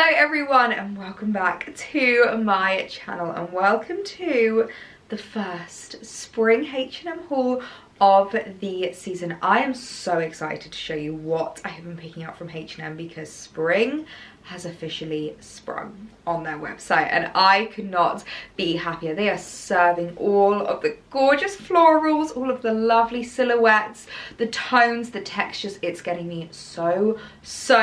Hello everyone and welcome back to my channel and welcome to the first spring H&M haul of the season. I am so excited to show you what I have been picking up from H&M because spring has officially sprung on their website and I could not be happier. They are serving all of the gorgeous florals, all of the lovely silhouettes, the tones, the textures. It's getting me so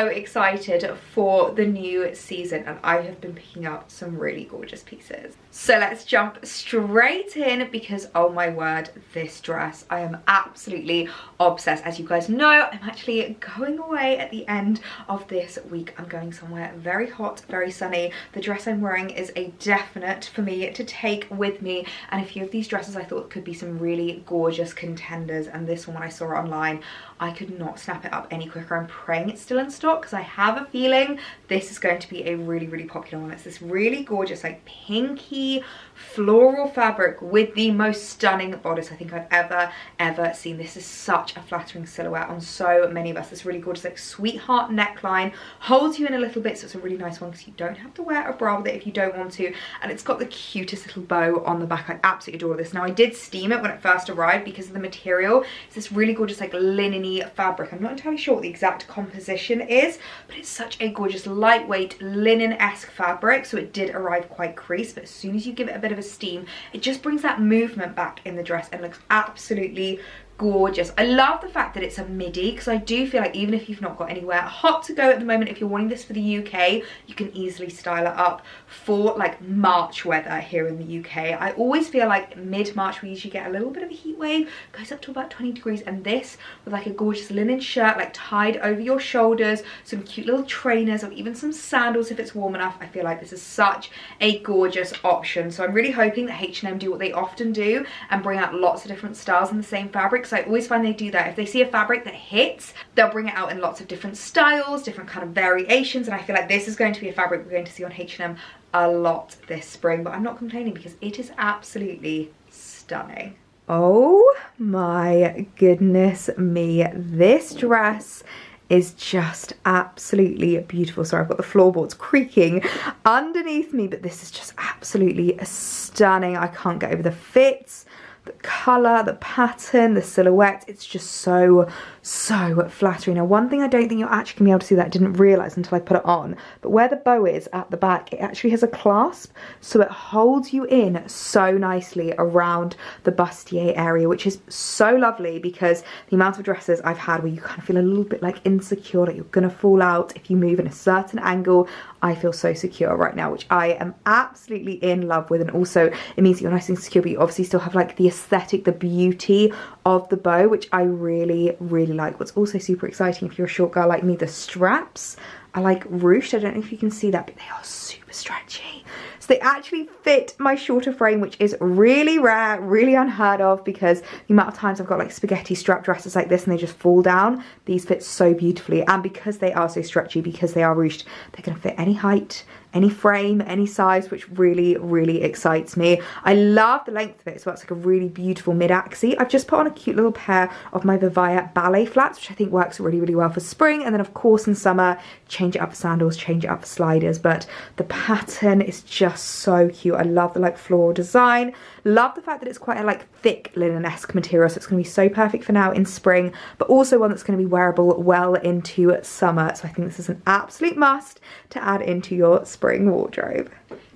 excited for the new season and I have been picking up some really gorgeous pieces. So let's jump straight in because oh my word, this dress, I am absolutely obsessed. As you guys know, I'm actually going away at the end of this week. I'm going somewhere very hot, very sunny. The dress I'm wearing is a definite for me to take with me, and a few of these dresses I thought could be some really gorgeous contenders, and this one when I saw it online I could not snap it up any quicker. I'm praying it's still in stock because I have a feeling this is going to be a really popular one. It's this really gorgeous like pinky floral fabric with the most stunning bodice I think I've ever seen. This is such a flattering silhouette on so many of us. This really gorgeous like sweetheart neckline, holds you in a little bit, so it's a really nice one because you don't have to wear a bra with it if you don't want to, and it's got the cutest little bow on the back. I absolutely adore this. Now I did steam it when it first arrived because of the material. It's this really gorgeous like linen-y fabric. I'm not entirely sure what the exact composition is, but it's such a gorgeous lightweight linen-esque fabric, so it did arrive quite creased, but as soon as you give it a bit of a steam it just brings that movement back in the dress and looks absolutely gorgeous. I love the fact that it's a midi because I do feel like even if you've not got anywhere hot to go at the moment, if you're wanting this for the UK, you can easily style it up for like March weather here in the UK. I always feel like mid-March we usually get a little bit of a heat wave, goes up to about 20 degrees, and this with like a gorgeous linen shirt like tied over your shoulders, some cute little trainers or even some sandals if it's warm enough, I feel like this is such a gorgeous option. So I'm really hoping that H&M do what they often do and bring out lots of different styles in the same fabric. So I always find they do that. If they see a fabric that hits, they'll bring it out in lots of different styles, different kind of variations, and I feel like this is going to be a fabric we're going to see on H&M a lot this spring, but I'm not complaining because it is absolutely stunning. Oh my goodness me, this dress is just absolutely beautiful. Sorry, I've got the floorboards creaking underneath me, but this is just absolutely stunning. I can't get over the fits, the colour, the pattern, the silhouette. It's just so flattering. Now one thing I don't think you're actually gonna be able to see that I didn't realise until I put it on, but where the bow is at the back, it actually has a clasp, so it holds you in so nicely around the bustier area, which is so lovely because the amount of dresses I've had where you kind of feel a little bit like insecure that you're gonna fall out if you move in a certain angle, I feel so secure right now, which I am absolutely in love with. And also it means that you're nice and secure, but you obviously still have like the aesthetic, the beauty of the bow, which I really like. What's also super exciting if you're a short girl like me, the straps are like ruched. I don't know if you can see that, but they are super stretchy. So they actually fit my shorter frame, which is really rare, really unheard of, because the amount of times I've got like spaghetti strap dresses like this and they just fall down. These fit so beautifully, and because they are so stretchy, because they are ruched, they're gonna fit any height, any frame, any size, which really excites me. I love the length of it as well. It's like a really beautiful mid-axi. I've just put on a cute little pair of my Vivaya ballet flats, which I think works really well for spring, and then of course in summer change it up for sandals, change it up for sliders. But the pattern is just so cute. I love the like floral design, love the fact that it's quite a like thick linen-esque material, so it's going to be so perfect for now in spring, but also one that's going to be wearable well into summer. So I think this is an absolute must to add into your spring wardrobe.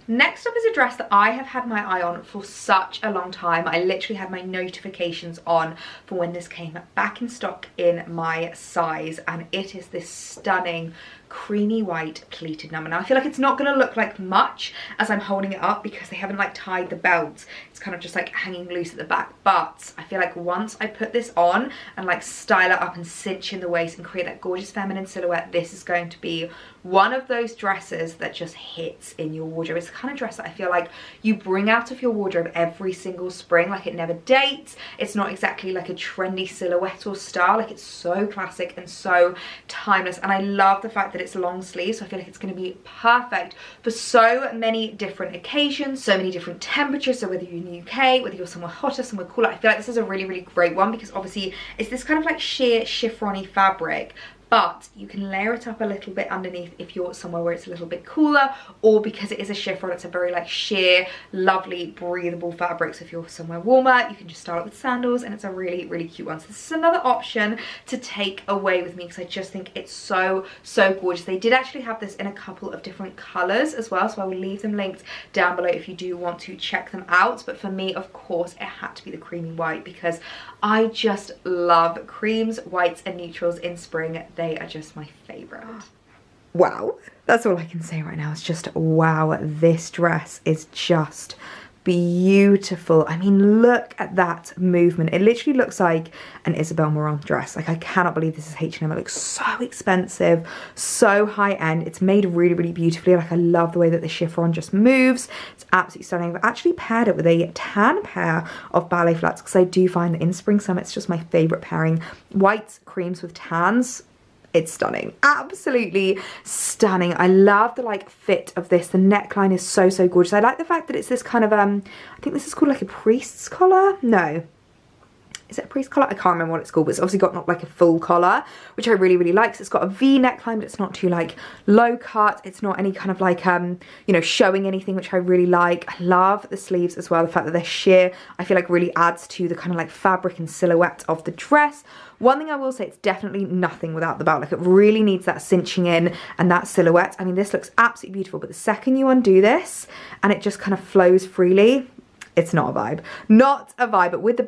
Next up is a dress that I have had my eye on for such a long time. I literally had my notifications on for when this came back in stock in my size, and it is this stunning creamy white pleated number. Now I feel like it's not going to look like much as I'm holding it up because they haven't like tied the belt. It's kind of just like hanging loose at the back, but I feel like once I put this on and like style it up and cinch in the waist and create that gorgeous feminine silhouette, this is going to be one of those dresses that just hits in your wardrobe. It's the kind of dress that I feel like you bring out of your wardrobe every single spring. Like it never dates. It's not exactly like a trendy silhouette or style. Like it's so classic and so timeless, and I love the fact that it's long sleeve, so I feel like it's going to be perfect for so many different occasions, so many different temperatures. So whether you're in the UK, whether you're somewhere hotter, somewhere cooler, I feel like this is a really great one because obviously it's this kind of like sheer chiffon-y fabric, but you can layer it up a little bit underneath if you're somewhere where it's a little bit cooler, or because it is a chiffon, it's a very like sheer, lovely, breathable fabric. So if you're somewhere warmer, you can just style it with sandals, and it's a really, really cute one. So this is another option to take away with me because I just think it's so, so gorgeous. They did actually have this in a couple of different colors as well, so I will leave them linked down below if you do want to check them out. But for me, of course, it had to be the creamy white because I just love creams, whites and neutrals in spring. They are just my favorite. Wow, that's all I can say right now. It's just wow, this dress is just beautiful. I mean, look at that movement. It literally looks like an Isabel Marant dress. Like, I cannot believe this is H&M. It looks so expensive, so high end. It's made really, really beautifully. Like, I love the way that the chiffon just moves. It's absolutely stunning. I've actually paired it with a tan pair of ballet flats because I do find that in spring, summer, it's just my favorite pairing. White creams with tans. It's stunning, absolutely stunning. I love the like fit of this. The neckline is so, so gorgeous. I like the fact that it's this kind of I think this is called like a priest's collar. No, is it a priest collar? I can't remember what it's called, but it's obviously got not like a full collar, which I really, really like. So it's got a V neckline, but it's not too like low cut. It's not any kind of like, you know, showing anything, which I really like. I love the sleeves as well. The fact that they're sheer, I feel like really adds to the kind of like fabric and silhouette of the dress. One thing I will say, it's definitely nothing without the belt. Like, it really needs that cinching in and that silhouette. I mean, this looks absolutely beautiful, but the second you undo this and it just kind of flows freely, it's not a vibe. Not a vibe, but with the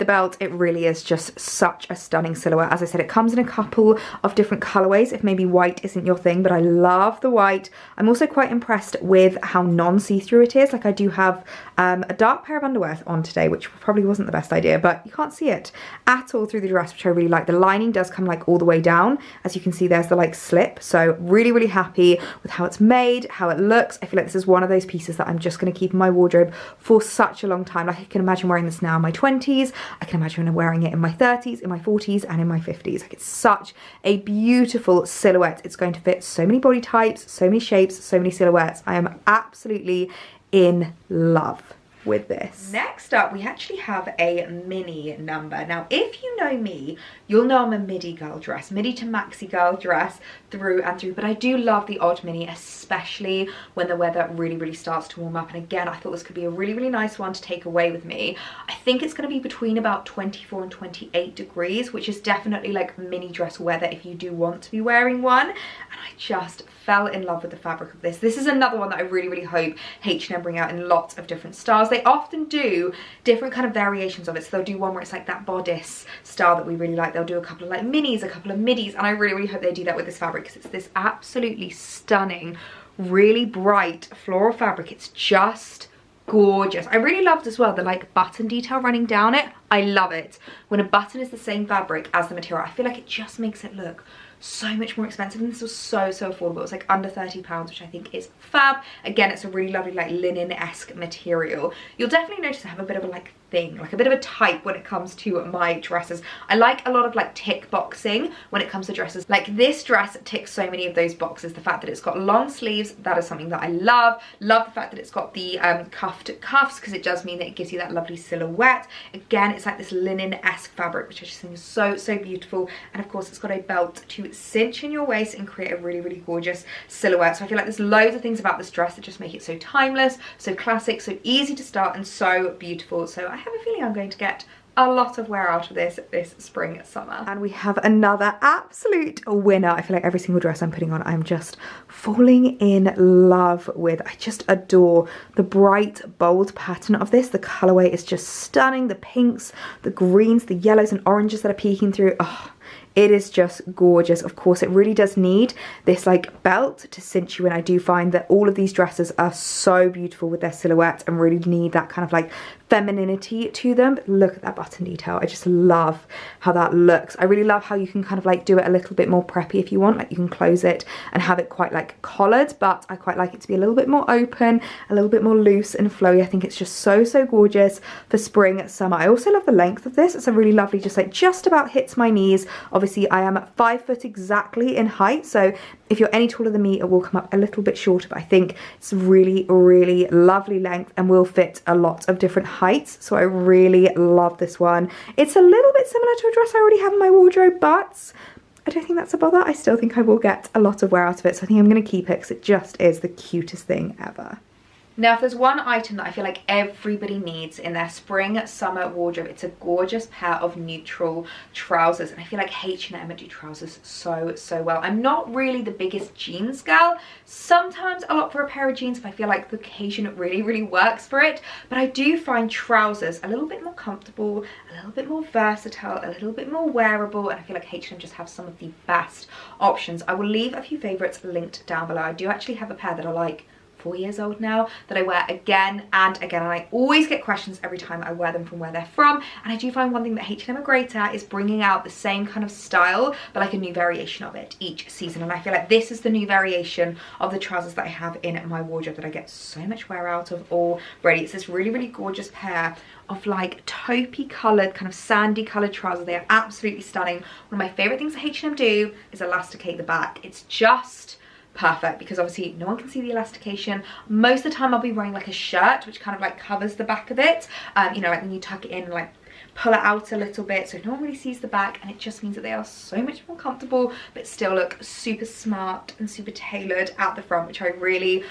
belt, it really is just such a stunning silhouette. As I said, it comes in a couple of different colorways if maybe white isn't your thing, but I love the white. I'm also quite impressed with how non-see-through it is. Like, I do have a dark pair of underwear on today, which probably wasn't the best idea, but you can't see it at all through the dress, which I really like. The lining does come like all the way down. As you can see, there's the like slip. So really, really happy with how it's made, how it looks. I feel like this is one of those pieces that I'm just going to keep in my wardrobe for such a long time. Like, I can imagine wearing this now in my 20s. I can imagine wearing it in my 30s, in my 40s, and in my 50s. Like, it's such a beautiful silhouette. It's going to fit so many body types, so many shapes, so many silhouettes. I am absolutely in love with this. Next up, we actually have a mini number. Now, if you know me, you'll know I'm a midi girl dress, midi to maxi girl dress through and through, but I do love the odd mini, especially when the weather really, really starts to warm up. And again, I thought this could be a really, really nice one to take away with me. I think it's going to be between about 24 and 28 degrees, which is definitely like mini dress weather if you do want to be wearing one. And I just fell in love with the fabric of this. This is another one that I really, really hope H&M bring out in lots of different styles. They often do different kind of variations of it. So they'll do one where it's like that bodice style that we really like. They'll do a couple of like minis, a couple of midis, and I really, really hope they do that with this fabric because it's this absolutely stunning, really bright floral fabric. It's just gorgeous. I really loved as well the like button detail running down it. I love it when a button is the same fabric as the material. I feel like it just makes it look so much more expensive, and this was so, so affordable. It was like under £30, which I think is fab. Again, it's a really lovely like linen-esque material. You'll definitely notice I have a bit of a like thing, like a bit of a type when it comes to my dresses. I like a lot of like tick boxing when it comes to dresses. Like this dress ticks so many of those boxes. The fact that it's got long sleeves, that is something that I love. Love the fact that it's got the cuffed cuffs, because it does mean that it gives you that lovely silhouette. Again, it's like this linen-esque fabric, which I just think is so, so beautiful. And of course, it's got a belt to cinch in your waist and create a really, really gorgeous silhouette. So I feel like there's loads of things about this dress that just make it so timeless, so classic, so easy to start, and so beautiful. So I have a feeling I'm going to get a lot of wear out of this spring, summer. And we have another absolute winner. I feel like every single dress I'm putting on, I'm just falling in love with. I just adore the bright, bold pattern of this. The colorway is just stunning. The pinks, the greens, the yellows and oranges that are peeking through. Oh, it is just gorgeous. Of course, it really does need this like belt to cinch you in. I do find that all of these dresses are so beautiful with their silhouette and really need that kind of like femininity to them. But look at that button detail. I just love how that looks. I really love how you can kind of like do it a little bit more preppy if you want. Like you can close it and have it quite like collared, but I quite like it to be a little bit more open, a little bit more loose and flowy. I think it's just so, so gorgeous for spring, summer. I also love the length of this. It's a really lovely, just like just about hits my knees. Obviously, I am 5 foot exactly in height, so if you're any taller than me, it will come up a little bit shorter, but I think it's really, really lovely length and will fit a lot of different heights. So I really love this one. It's a little bit similar to a dress I already have in my wardrobe, but I don't think that's a bother. I still think I will get a lot of wear out of it, so I think I'm going to keep it because it just is the cutest thing ever. Now, if there's one item that I feel like everybody needs in their spring summer wardrobe, it's a gorgeous pair of neutral trousers. And I feel like H&M do trousers so well. I'm not really the biggest jeans girl. Sometimes I'll opt for a pair of jeans if I feel like the occasion really works for it. But I do find trousers a little bit more comfortable, a little bit more versatile, a little bit more wearable. And I feel like H&M just have some of the best options. I will leave a few favorites linked down below. I do actually have a pair that are like 4 years old now that I wear again and again, and I always get questions every time I wear them from where they're from. And I do find one thing that H&M are great at is bringing out the same kind of style but like a new variation of it each season, and I feel like this is the new variation of the trousers that I have in my wardrobe that I get so much wear out of already. It's this really gorgeous pair of like taupey coloured, kind of sandy coloured trousers. They are absolutely stunning. One of my favourite things that H&M do is elasticate the back. It's just perfect because obviously no one can see the elastication. Most of the time I'll be wearing like a shirt which kind of like covers the back of it, you know, like when you tuck it in and like pull it out a little bit so no one really sees the back, and it just means that they are so much more comfortable but still look super smart and super tailored at the front, which I really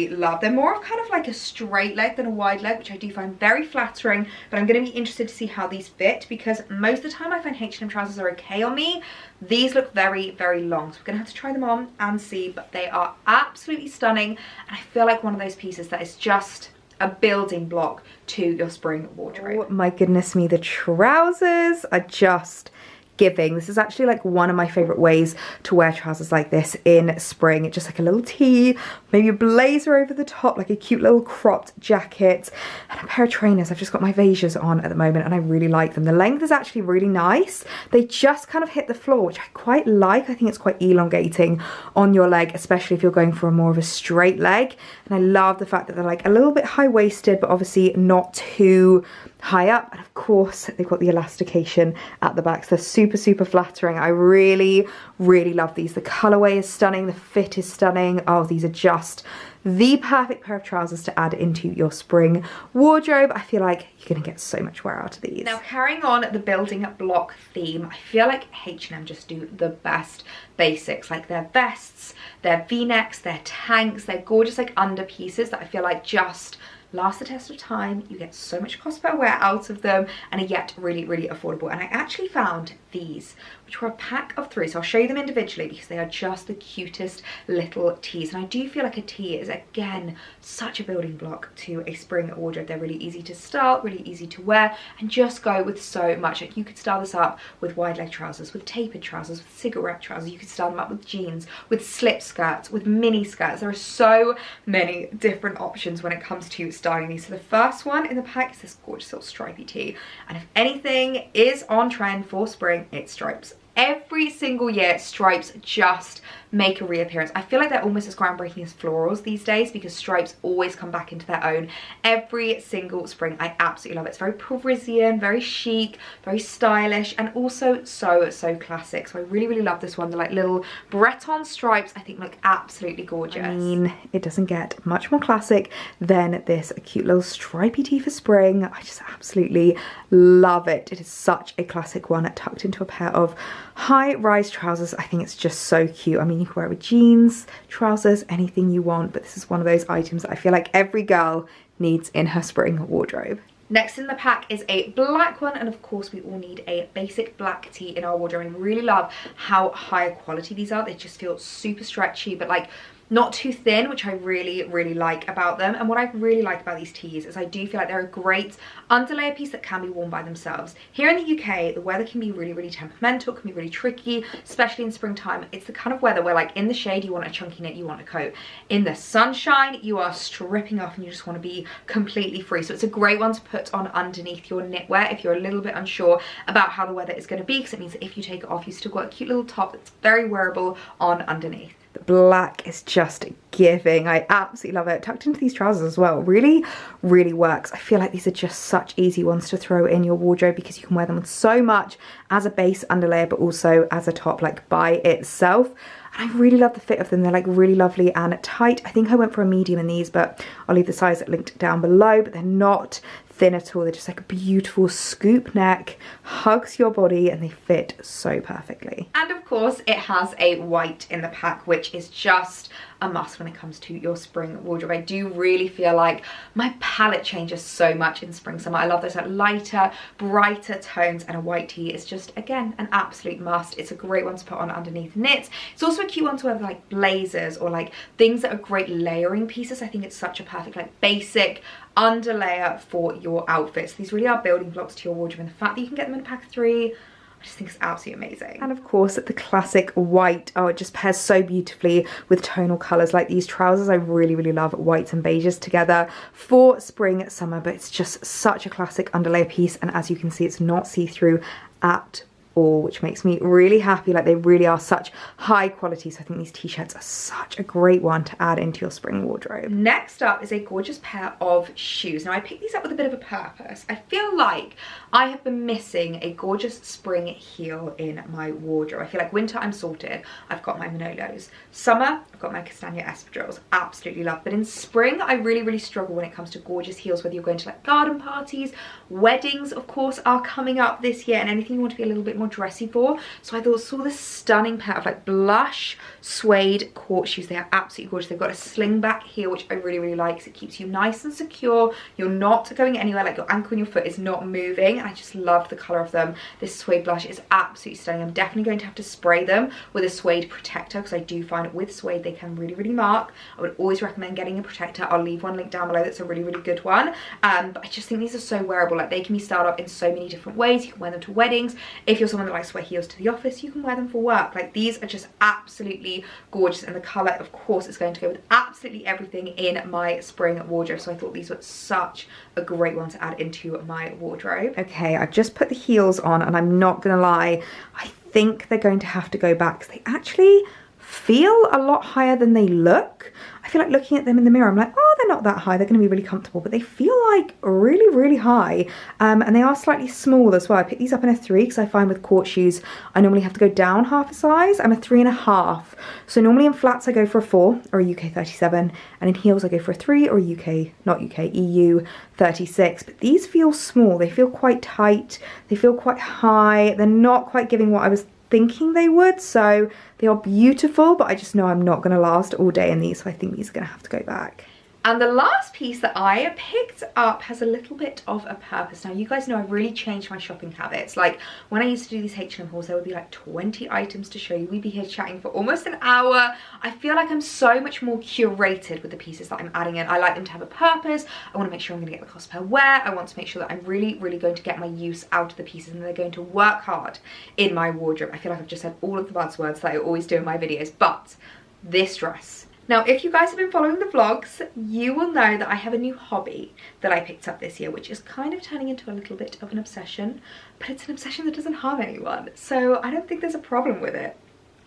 love. They're more of kind of like a straight leg than a wide leg, which I do find very flattering, but I'm going to be interested to see how these fit because most of the time I find H&M trousers are okay on me. These look very long, so we're gonna have to try them on and see, but they are absolutely stunning, and I feel like one of those pieces that is just a building block to your spring wardrobe. Oh my goodness me, the trousers are just giving. This is actually like one of my favorite ways to wear trousers like this in spring. It's just like a little tee, maybe a blazer over the top, like a cute little cropped jacket, and a pair of trainers. I've just got my Vejas on at the moment and I really like them. The length is actually really nice. They just kind of hit the floor, which I quite like. I think it's quite elongating on your leg, especially if you're going for a more of a straight leg. And I love the fact that they're like a little bit high-waisted, but obviously not too high up, and of course they've got the elastication at the back, so they're super flattering. I really love these. The colorway is stunning, the fit is stunning. Oh, these are just the perfect pair of trousers to add into your spring wardrobe. I feel like you're gonna get so much wear out of these. Now, carrying on the building block theme, I feel like H&M just do the best basics, like their vests, their v-necks, their tanks, their gorgeous like under pieces that I feel like just last the test of time. You get so much cost per wear out of them and are yet really affordable. And I actually found these, which were a pack of 3, so I'll show you them individually because they are just the cutest little tees. And I do feel like a tee is again such a building block to a spring wardrobe. They're really easy to style, really easy to wear, and just go with so much. Like you could style this up with wide leg trousers, with tapered trousers, with cigarette trousers. You could style them up with jeans, with slip skirts, with mini skirts. There are so many different options when it comes to styling these. So the first one in the pack is this gorgeous little stripy tee, and if anything is on trend for spring, it's stripes. Every single year stripes just make a reappearance. I feel like they're almost as groundbreaking as florals these days because stripes always come back into their own every single spring. I absolutely love it. It's very Parisian, very chic, very stylish, and also so classic. So I really love this one. The like little Breton stripes I think look absolutely gorgeous. I mean, it doesn't get much more classic than this cute little stripy tee for spring. I just absolutely love it. It is such a classic one, tucked into a pair of high-rise trousers. I think it's just so cute. I mean, you can wear it with jeans, trousers, anything you want, but this is one of those items that I feel like every girl needs in her spring wardrobe. Next in the pack is a black one, and of course we all need a basic black tee in our wardrobe. And I really love how high quality these are. They just feel super stretchy, but like not too thin, which I really like about them. And what I really like about these tees is I do feel like they're a great underlayer piece that can be worn by themselves. Here in the UK, the weather can be really temperamental, can be really tricky, especially in springtime. It's the kind of weather where like in the shade you want a chunky knit, you want a coat. In the sunshine, you are stripping off and you just want to be completely free. So it's a great one to put on underneath your knitwear if you're a little bit unsure about how the weather is going to be, because it means that if you take it off, you still got a cute little top that's very wearable on underneath. The black is just giving. I absolutely love it. Tucked into these trousers as well. Really works. I feel like these are just such easy ones to throw in your wardrobe because you can wear them with so much as a base underlayer, but also as a top, like by itself. And I really love the fit of them. They're like really lovely and tight. I think I went for a medium in these, but I'll leave the size linked down below, but they're not thin at all. They're just like a beautiful scoop neck, hugs your body, and they fit so perfectly. And of course it has a white in the pack, which is just a must when it comes to your spring wardrobe. I do really feel like my palette changes so much in spring summer. I love those like lighter, brighter tones, and a white tee is just, again, an absolute must. It's a great one to put on underneath knits. It's also a cute one to wear with like blazers or like things that are great layering pieces. I think it's such a perfect like basic underlayer for your outfits. These really are building blocks to your wardrobe, and the fact that you can get them in a pack of 3, I just think it's absolutely amazing. And of course the classic white, oh, it just pairs so beautifully with tonal colours. Like these trousers, I really love whites and beiges together for spring summer, but it's just such a classic underlayer piece, and as you can see, it's not see-through at all, which makes me really happy. Like they really are such high quality, so I think these t-shirts are such a great one to add into your spring wardrobe. Next up is a gorgeous pair of shoes. Now I picked these up with a bit of a purpose. I feel like I have been missing a gorgeous spring heel in my wardrobe. I feel like winter I'm sorted, I've got my Manolos. Summer I've got my Castagna espadrilles, absolutely love, but in spring I really struggle when it comes to gorgeous heels, whether you're going to like garden parties, weddings of course are coming up this year, and anything you want to be a little bit more dressy for. So I saw this stunning pair of like blush suede court shoes. They are absolutely gorgeous. They've got a sling back heel, which I really like, because it keeps you nice and secure. You're not going anywhere, like your ankle and your foot is not moving, and I just love the colour of them. This suede blush is absolutely stunning. I'm definitely going to have to spray them with a suede protector, because I do find with suede they can really mark. I would always recommend getting a protector. I'll leave one link down below that's a really good one. But I just think these are so wearable. Like they can be styled up in so many different ways. You can wear them to weddings. If you're someone that likes to wear heels to the office, you can wear them for work. Like these are just absolutely gorgeous, and the colour of course is going to go with absolutely everything in my spring wardrobe, so I thought these were such a great one to add into my wardrobe. Okay, I've just put the heels on, and I'm not gonna lie, I think they're going to have to go back, because they actually feel a lot higher than they look. I feel like looking at them in the mirror, I'm like, oh, they're not that high, they're going to be really comfortable, but they feel like really high, and they are slightly small as well. I picked these up in a 3 because I find with court shoes I normally have to go down half a size. I'm a 3.5, so normally in flats I go for a 4 or a UK 37, and in heels I go for a 3 or a EU 36, but these feel small. They feel quite tight, they feel quite high, they're not quite giving what I was thinking they would, so they are beautiful, but I just know I'm not going to last all day in these, so I think these are going to have to go back. And the last piece that I picked up has a little bit of a purpose. Now, you guys know I've really changed my shopping habits. Like, when I used to do these H&M hauls, there would be like 20 items to show you. We'd be here chatting for almost an hour. I feel like I'm so much more curated with the pieces that I'm adding in. I like them to have a purpose. I want to make sure I'm going to get the cost per wear. I want to make sure that I'm really going to get my use out of the pieces, and they're going to work hard in my wardrobe. I feel like I've just said all of the buzzwords that I always do in my videos, but this dress. Now, if you guys have been following the vlogs, you will know that I have a new hobby that I picked up this year, which is kind of turning into a little bit of an obsession, but it's an obsession that doesn't harm anyone. So I don't think there's a problem with it.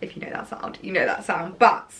If you know that sound, you know that sound. But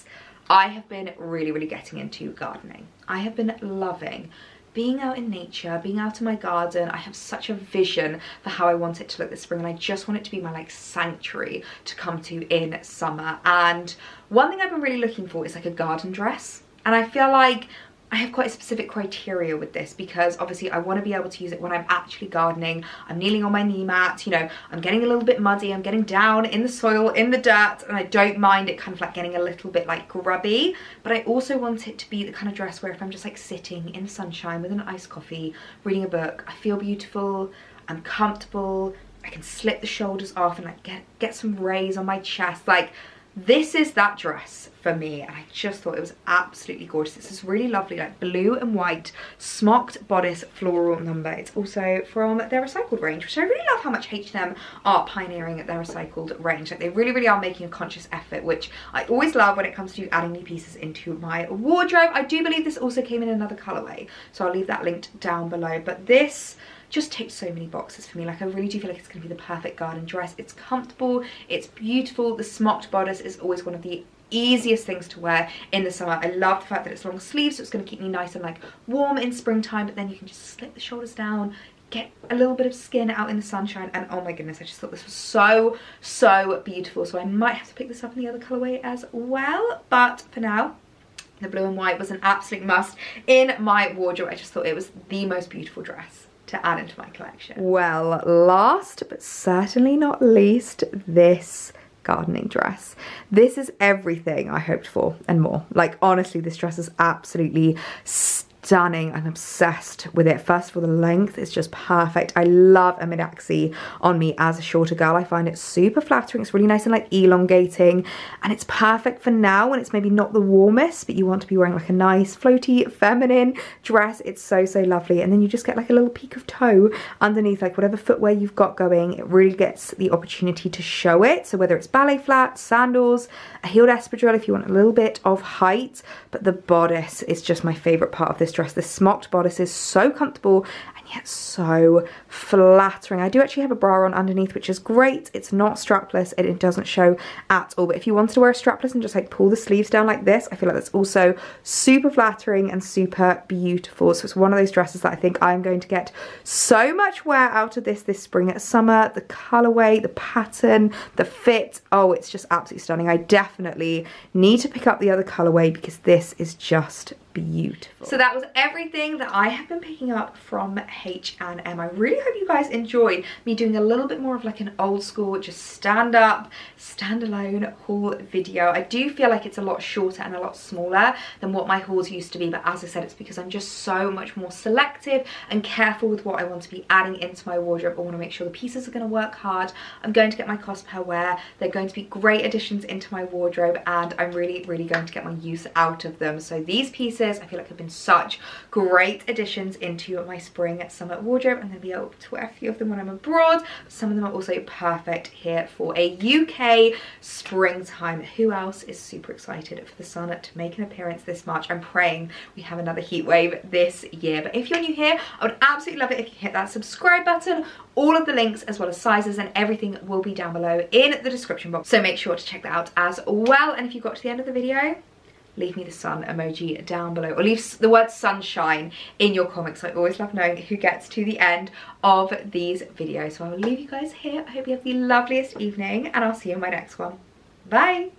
I have been really getting into gardening. I have been loving being out in nature, being out in my garden. I have such a vision for how I want it to look this spring, and I just want it to be my like sanctuary to come to in summer. And one thing I've been really looking for is like a garden dress, and I feel like I have quite a specific criteria with this, because obviously I want to be able to use it when I'm actually gardening. I'm kneeling on my knee mat, you know, I'm getting a little bit muddy, I'm getting down in the soil, in the dirt, and I don't mind it kind of like getting a little bit like grubby, but I also want it to be the kind of dress where if I'm just like sitting in the sunshine with an iced coffee, reading a book, I feel beautiful, I'm comfortable, I can slip the shoulders off and like get some rays on my chest. Like, this is that dress for me, and I just thought it was absolutely gorgeous. It's this really lovely like blue and white smocked bodice floral number. It's also from their recycled range, which I really love how much H&M are pioneering their recycled range. Like, they really are making a conscious effort, which I always love when it comes to adding new pieces into my wardrobe. I do believe this also came in another colorway, so I'll leave that linked down below, but this just ticks so many boxes for me. Like, I really do feel like it's going to be the perfect garden dress. It's comfortable, it's beautiful. The smocked bodice is always one of the easiest things to wear in the summer. I love the fact that it's long sleeves, so it's going to keep me nice and like warm in springtime, but then you can just slip the shoulders down, get a little bit of skin out in the sunshine, and oh my goodness, I just thought this was so beautiful. So I might have to pick this up in the other colorway as well, but for now the blue and white was an absolute must in my wardrobe. I just thought it was the most beautiful dress. to add into my collection. Well, last but certainly not least, this gardening dress. This is everything I hoped for and more. Like, honestly, this dress is absolutely stunning. I'm obsessed with it. First of all, the length is just perfect. I love a mid-axi on me as a shorter girl. I find it super flattering. It's really nice and like elongating, and it's perfect for now when it's maybe not the warmest, but you want to be wearing like a nice floaty feminine dress. It's so lovely. And then you just get like a little peak of toe underneath, like whatever footwear you've got going. It really gets the opportunity to show it. So whether it's ballet flats, sandals, a heeled espadrille if you want a little bit of height, but the bodice is just my favorite part of this dress. This smocked bodice is so comfortable and yet so flattering. I do actually have a bra on underneath, which is great. It's not strapless and it doesn't show at all, but if you wanted to wear a strapless and just like pull the sleeves down like this, I feel like that's also super flattering and super beautiful. So it's one of those dresses that I think I'm going to get so much wear out of this spring and summer. The colorway, the pattern, the fit, oh, it's just absolutely stunning. I definitely need to pick up the other colorway because this is just beautiful. So that was everything that I have been picking up from H&M. I really hope you guys enjoyed me doing a little bit more of like an old school, just stand up, standalone haul video. I do feel like it's a lot shorter and a lot smaller than what my hauls used to be, but as I said, it's because I'm just so much more selective and careful with what I want to be adding into my wardrobe. I want to make sure the pieces are going to work hard. I'm going to get my cost per wear. They're going to be great additions into my wardrobe, and I'm really going to get my use out of them. So these pieces I feel like have been such great additions into my spring summer wardrobe. I'm going to be able to wear a few of them when I'm abroad. Some of them are also perfect here for a UK springtime. Who else is super excited for the sun to make an appearance this March? I'm praying we have another heat wave this year. But if you're new here, I would absolutely love it if you hit that subscribe button. All of the links as well as sizes and everything will be down below in the description box, so make sure to check that out as well. And if you got to the end of the video, leave me the sun emoji down below, or leave the word sunshine in your comments. I always love knowing who gets to the end of these videos. So I will leave you guys here. I hope you have the loveliest evening, and I'll see you in my next one. Bye.